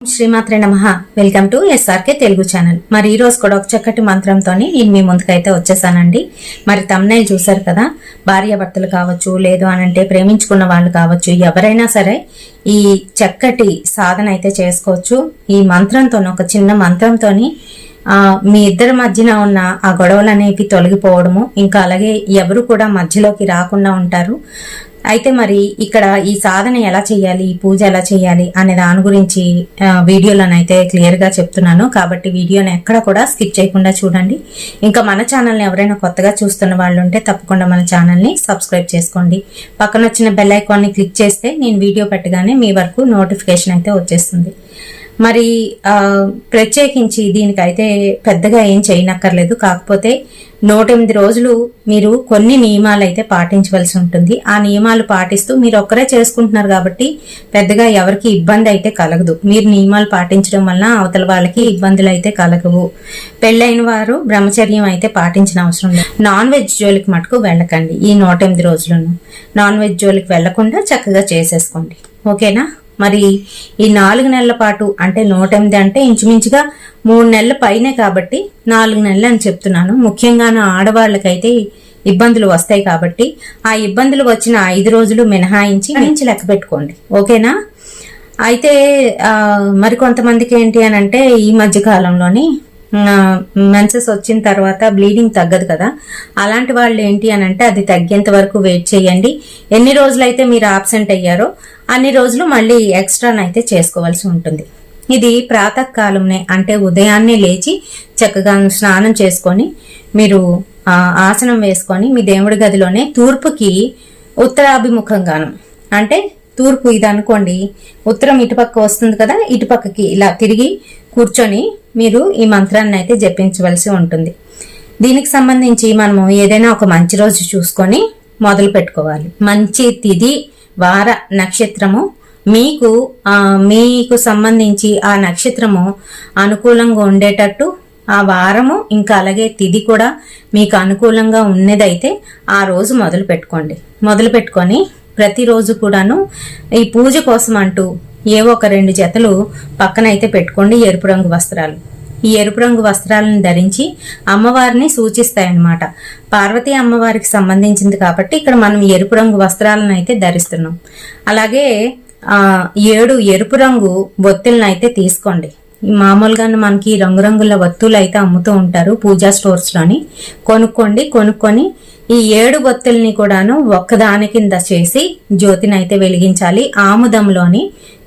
శ్రీమాత్రే నమః. Welcome to SRK Telugu channel. మరి ఈ రోజు కూడా ఒక చక్కటి మంత్రంతో నేను మీ ముందుకైతే వచ్చేసానండి. మరి తమ్నైల్ చూసారు కదా, భార్యాభర్తలు కావచ్చు, లేదు అనంటే ప్రేమించుకున్న వాళ్ళు కావచ్చు, ఎవరైనా సరే ఈ చక్కటి సాధన అయితే చేసుకోవచ్చు. ఈ మంత్రంతో, ఒక చిన్న మంత్రంతోని మీ ఇద్దరి మధ్యన ఉన్న ఆ గొడవలు అనేవి తొలగిపోవడము, ఇంకా అలాగే ఎవరు కూడా మధ్యలోకి రాకుండా ఉంటారు. అయితే మరి ఇక్కడ ఈ సాధన ఎలా చేయాలి, ఈ పూజ ఎలా చేయాలి అనే దాని గురించి వీడియోలోనైతే క్లియర్ గా చెప్తున్నాను. కాబట్టి వీడియోని ఎక్కడ కూడా స్కిప్ చేయకుండా చూడండి. ఇంకా మన ఛానల్ని ఎవరైనా కొత్తగా చూస్తున్న వాళ్ళు ఉంటే తప్పకుండా మన ఛానల్ని సబ్స్క్రైబ్ చేసుకోండి. పక్కన వచ్చిన బెల్ ఐకాన్ని క్లిక్ చేస్తే నేను వీడియో పెట్టగానే మీ వరకు నోటిఫికేషన్ అయితే వచ్చేస్తుంది. మరి ప్రత్యేకించి దీనికైతే పెద్దగా ఏం చేయనక్కర్లేదు. కాకపోతే 108 రోజులు మీరు కొన్ని నియమాలు అయితే పాటించవలసి ఉంటుంది. ఆ నియమాలు పాటిస్తూ మీరు ఒక్కరే చేసుకుంటున్నారు కాబట్టి పెద్దగా ఎవరికి ఇబ్బంది అయితే కలగదు. మీరు నియమాలు పాటించడం వల్ల అవతల వాళ్ళకి ఇబ్బందులు అయితే కలగవు. పెళ్ళైన వారు బ్రహ్మచర్యం అయితే పాటించిన అవసరం లేదు. నాన్ వెజ్ జోలికి మటుకు వెళ్ళకండి. ఈ 108 రోజులను నాన్ వెజ్ జోలికి వెళ్లకుండా చక్కగా చేసేసుకోండి. ఓకేనా? మరి ఈ 4 నెలల పాటు, అంటే 108 అంటే ఇంచుమించుగా 3 నెలల పైనే కాబట్టి 4 నెలలు అని చెప్తున్నాను. ముఖ్యంగా ఆడవాళ్ళకైతే ఇబ్బందులు వస్తాయి కాబట్టి ఆ ఇబ్బందులు వచ్చిన 5 రోజులు మినహాయించి లెక్క పెట్టుకోండి. ఓకేనా? అయితే మరి కొంతమందికి ఏంటి అని అంటే ఈ మధ్య కాలంలోని మెన్సెస్ వచ్చిన తర్వాత బ్లీడింగ్ తగ్గదు కదా, అలాంటి వాళ్ళు ఏంటి అని అంటే అది తగ్గేంత వరకు వెయిట్ చేయండి. ఎన్ని రోజులైతే మీరు ఆబ్సెంట్ అయ్యారో అన్ని రోజులు మళ్ళీ ఎక్స్ట్రానైతే చేసుకోవాల్సి ఉంటుంది. ఇది ప్రాతకాలంనే, అంటే ఉదయాన్నే లేచి చక్కగా స్నానం చేసుకొని మీరు ఆసనం వేసుకొని మీ దేవుడి గదిలోనే తూర్పుకి ఉత్తరాభిముఖంగాను, అంటే తూర్పు ఇది అనుకోండి, ఉత్తరం ఇటుపక్క వస్తుంది కదా, ఇటుపక్కకి ఇలా తిరిగి కూర్చొని మీరు ఈ మంత్రాన్ని అయితే జపించవలసి ఉంటుంది. దీనికి సంబంధించి మనము ఏదైనా ఒక మంచి రోజు చూసుకొని మొదలు పెట్టుకోవాలి. మంచి తిథి, వార, నక్షత్రము మీకు సంబంధించి ఆ నక్షత్రము అనుకూలంగా ఉండేటట్టు, ఆ వారము ఇంకా అలాగే తిథి కూడా మీకు అనుకూలంగా ఉన్నదైతే ఆ రోజు మొదలు పెట్టుకొని ప్రతిరోజు కూడాను ఈ పూజ కోసం అంటూ ఏవో ఒక 2 జతలు పక్కనైతే పెట్టుకోండి. ఎరుపు రంగు వస్త్రాలు. ఈ ఎరుపు రంగు వస్త్రాలను ధరించి అమ్మవారిని సూచిస్తాయన్నమాట. పార్వతీ అమ్మవారికి సంబంధించింది కాబట్టి ఇక్కడ మనం ఎరుపు రంగు వస్త్రాలను అయితే ధరిస్తున్నాం. అలాగే 7 ఎరుపు రంగు ఒత్తులను అయితే తీసుకోండి. మామూలుగా మనకి రంగురంగుల ఒత్తులు అయితే అమ్ముతూ ఉంటారు పూజా స్టోర్స్ లోని. కొనుక్కొని ఈ 7 ఒత్తుల్ని కూడాను ఒక్కదాని కింద చేసి జ్యోతినైతే వెలిగించాలి. ఆముదంలోని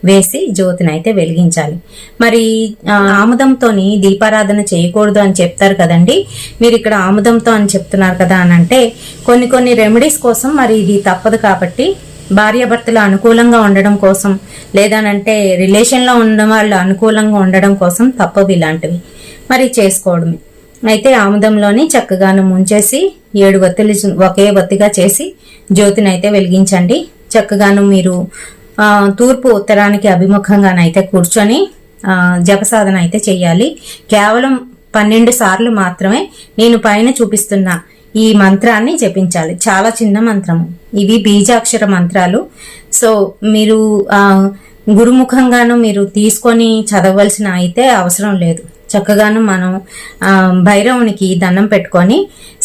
వేసి జ్యోతినైతే వెలిగించాలి. మరి ఆముదంతోని దీపారాధన చేయకూడదు అని చెప్తారు కదండి. మీరు ఇక్కడ ఆముదంతో అని చెప్తున్నారు కదా అని అంటే కొన్ని రెమెడీస్ కోసం మరి ఇది తప్పదు. కాబట్టి భార్యాభర్తలు అనుకూలంగా ఉండడం కోసం, లేదనంటే రిలేషన్ లో ఉన్న వాళ్ళు అనుకూలంగా ఉండడం కోసం తప్పవు ఇలాంటివి. మరి చేసుకోవడమే. అయితే ఆముదంలోని చక్కగాను ముంచేసి 7 ఒత్తులు ఒకే ఒత్తిగా చేసి జ్యోతినైతే వెలిగించండి. చక్కగాను మీరు తూర్పు ఉత్తరానికి అభిముఖంగానైతే కూర్చొని జపసాధన అయితే చెయ్యాలి. కేవలం 12 సార్లు మాత్రమే నేను పైన చూపిస్తున్న ఈ మంత్రాన్ని జపించాలి. చాలా చిన్న మంత్రము. ఇవి బీజాక్షర మంత్రాలు. సో మీరు గురుముఖంగాను మీరు తీసుకొని చదవలసిన అయితే అవసరం లేదు. చక్కగాను మనం భైరవునికి దండం పెట్టుకొని,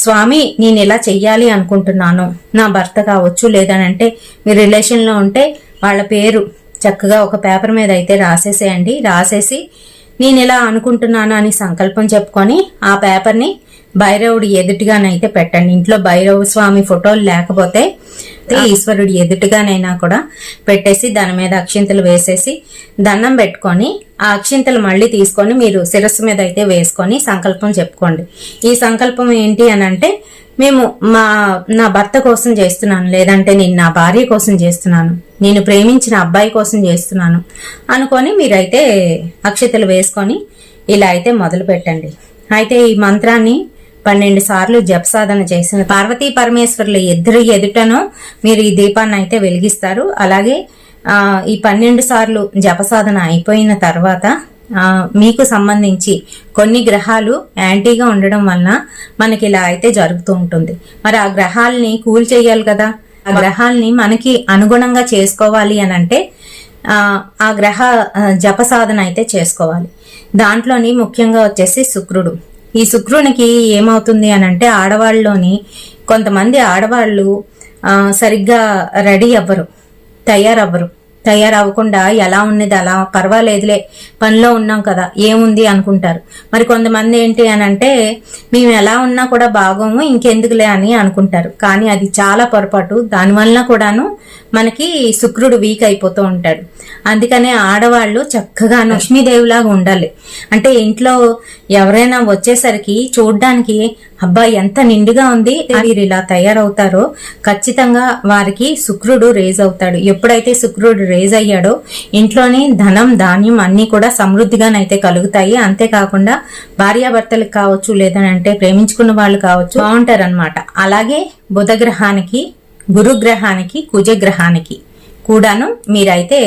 స్వామి నేను ఇలా చెయ్యాలి అనుకుంటున్నాను, నా భర్త కావచ్చు, లేదనంటే మీ రిలేషన్ లో ఉంటే వాళ్ళ పేరు చక్కగా ఒక పేపర్ మీద అయితే రాసేసేయండి. రాసేసి నేను ఇలా అనుకుంటున్నాను అని సంకల్పం చెప్పుకొని ఆ పేపర్ని భైరవుడి ఎదుటిగానైతే పెట్టండి. ఇంట్లో భైరవ స్వామి ఫోటోలు లేకపోతే ఈశ్వరుడి ఎదుటిగానైనా కూడా పెట్టేసి దాని మీద అక్షింతలు వేసేసి దండం పెట్టుకొని ఆ అక్షింతలు మళ్ళీ తీసుకొని మీరు శిరస్సు మీద అయితే వేసుకొని సంకల్పం చెప్పుకోండి. ఈ సంకల్పం ఏంటి అని అంటే, మేము నా భర్త కోసం చేస్తున్నాను, లేదంటే నేను నా భార్య కోసం చేస్తున్నాను, నేను ప్రేమించిన అబ్బాయి కోసం చేస్తున్నాను అనుకొని మీరైతే అక్షతలు వేసుకొని ఇలా అయితే మొదలు పెట్టండి. అయితే ఈ మంత్రాన్ని 12 సార్లు జపసాధన చేసిన పార్వతీ పరమేశ్వరుల ఇద్దరు ఎదుటను మీరు ఈ దీపాన్ని అయితే వెలిగిస్తారు. అలాగే ఈ 12 సార్లు జపసాధన అయిపోయిన తర్వాత మీకు సంబంధించి కొన్ని గ్రహాలు యాంటీగా ఉండడం వలన మనకి ఇలా అయితే జరుగుతూ ఉంటుంది. మరి ఆ గ్రహాలని కూల్ చేయాలి కదా. ఆ గ్రహాలని మనకి అనుగుణంగా చేసుకోవాలి అని అంటే ఆ గ్రహ జప సాధన అయితే చేసుకోవాలి. దాంట్లోని ముఖ్యంగా వచ్చేసి శుక్రుడు. ఈ శుక్రునికి ఏమవుతుంది అని అంటే, ఆడవాళ్ళలోని కొంతమంది ఆడవాళ్ళు సరిగ్గా రెడీ అవ్వరు, తయారవ్వకుండా ఎలా ఉన్నది అలా పర్వాలేదులే పనిలో ఉన్నాం కదా ఏముంది అనుకుంటారు. మరి కొంతమంది ఏంటి అని అంటే, మేము ఎలా ఉన్నా కూడా బాగోము ఇంకెందుకులే అని అనుకుంటారు. కానీ అది చాలా పొరపాటు. దానివల్ల కూడాను మనకి శుక్రుడు వీక్ అయిపోతూ ఉంటాడు. అందుకనే ఆడవాళ్ళు చక్కగా లక్ష్మీదేవిలాగా ఉండాలి. అంటే ఇంట్లో ఎవరైనా వచ్చేసరికి చూడ్డానికి అబ్బా ఎంత నిండుగా ఉంది వీరు ఇలా తయారవుతారో ఖచ్చితంగా వారికి శుక్రుడు రేజ్ అవుతాడు. ఎప్పుడైతే శుక్రుడు రేజ్ అయ్యాడో ఇంట్లోని ధనం ధాన్యం అన్ని కూడా సమృద్ధిగానైతే కలుగుతాయి. అంతేకాకుండా భార్యాభర్తలకు కావచ్చు, లేదంటే ప్రేమించుకున్న వాళ్ళు కావచ్చు, బాగుంటారనమాట. అలాగే బుధ గ్రహానికి, గురుగ్రహానికి, కుజగ్రహానికి కూడాను మీరైతే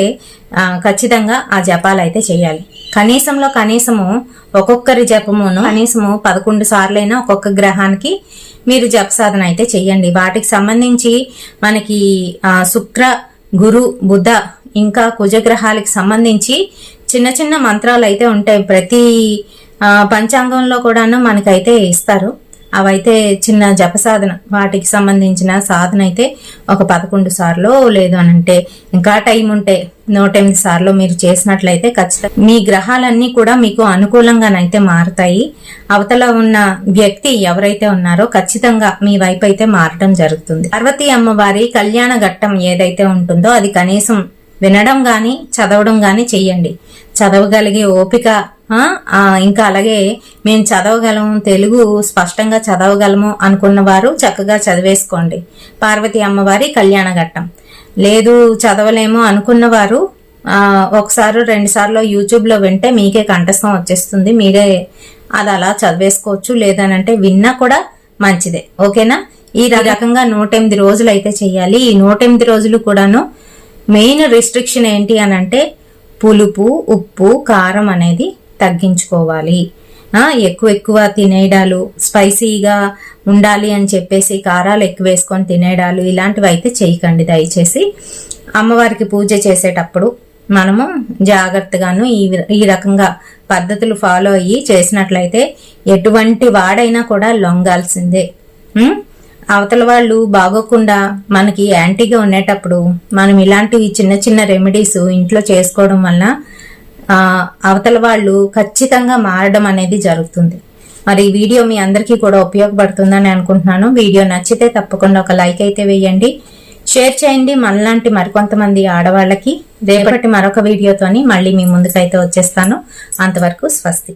ఖచ్చితంగా ఆ జపాలు అయితే చేయాలి. కనీసము ఒక్కొక్కరి జపమును కనీసము 11 సార్లైనా ఒక్కొక్క గ్రహానికి మీరు జప సాధన అయితే చెయ్యండి. వాటికి సంబంధించి మనకి శుక్ర, గురు, బుధ ఇంకా కుజగ్రహాలకి సంబంధించి చిన్న చిన్న మంత్రాలు అయితే ఉంటాయి. ప్రతి పంచాంగంలో కూడాను మనకైతే ఇస్తారు. అవైతే చిన్న జప సాధన, వాటికి సంబంధించిన సాధన అయితే ఒక 11 సార్లు, లేదు అనంటే ఇంకా టైం ఉంటే 108 సార్లు మీరు చేసినట్లయితే ఖచ్చితంగా మీ గ్రహాలన్నీ కూడా మీకు అనుకూలంగానైతే మారుతాయి. అవతల ఉన్న వ్యక్తి ఎవరైతే ఉన్నారో ఖచ్చితంగా మీ వైపు అయితే మారటం జరుగుతుంది. పార్వతీ అమ్మవారి కళ్యాణ ఘట్టం ఏదైతే ఉంటుందో అది కనీసం వినడం గాని చదవడం గాని చెయ్యండి. చదవగలిగే ఓపిక, ఇంకా అలాగే మేము చదవగలము, తెలుగు స్పష్టంగా చదవగలము అనుకున్న వారు చక్కగా చదివేసుకోండి పార్వతీ అమ్మవారి కళ్యాణ ఘట్టం. లేదు చదవలేము అనుకున్న వారు ఒకసారి 2 సార్లు యూట్యూబ్ లో వింటే మీకే కంఠస్థం వచ్చేస్తుంది. మీరే అది అలా చదివేసుకోవచ్చు. లేదనంటే విన్నా కూడా మంచిదే. ఓకేనా? ఈ రకంగా 108 రోజులు అయితే చెయ్యాలి. ఈ 108 రోజులు కూడాను మెయిన్ రిస్ట్రిక్షన్ ఏంటి అని అంటే, పులుపు, ఉప్పు, కారం అనేది తగ్గించుకోవాలి. ఎక్కువ తినేయడాలు, స్పైసీగా ఉండాలి అని చెప్పేసి కారాలు ఎక్కువ వేసుకొని తినేయడాలు ఇలాంటివి అయితే చేయకండి దయచేసి. అమ్మవారికి పూజ చేసేటప్పుడు మనము జాగ్రత్తగాను ఈ రకంగా పద్ధతులు ఫాలో అయ్యి చేసినట్లయితే ఎటువంటి వాడైనా కూడా లొంగాల్సిందే. అవతల వాళ్ళు బాగోకుండా మనకి యాంటీగా ఉండేటప్పుడు మనం ఇలాంటివి చిన్న చిన్న రెమెడీస్ ఇంట్లో చేసుకోవడం వల్ల అవతల వాళ్ళు ఖచ్చితంగా మారడం అనేది జరుగుతుంది. మరి ఈ వీడియో మీ అందరికీ కూడా ఉపయోగపడుతుందని అనుకుంటున్నాను. వీడియో నచ్చితే తప్పకుండా ఒక లైక్ అయితే వేయండి, షేర్ చేయండి మనలాంటి మరికొంతమంది ఆడవాళ్ళకి. రేపటి మరొక వీడియోతోని మళ్ళీ మీ ముందుకైతే వచ్చేస్తాను. అంతవరకు స్వస్తి.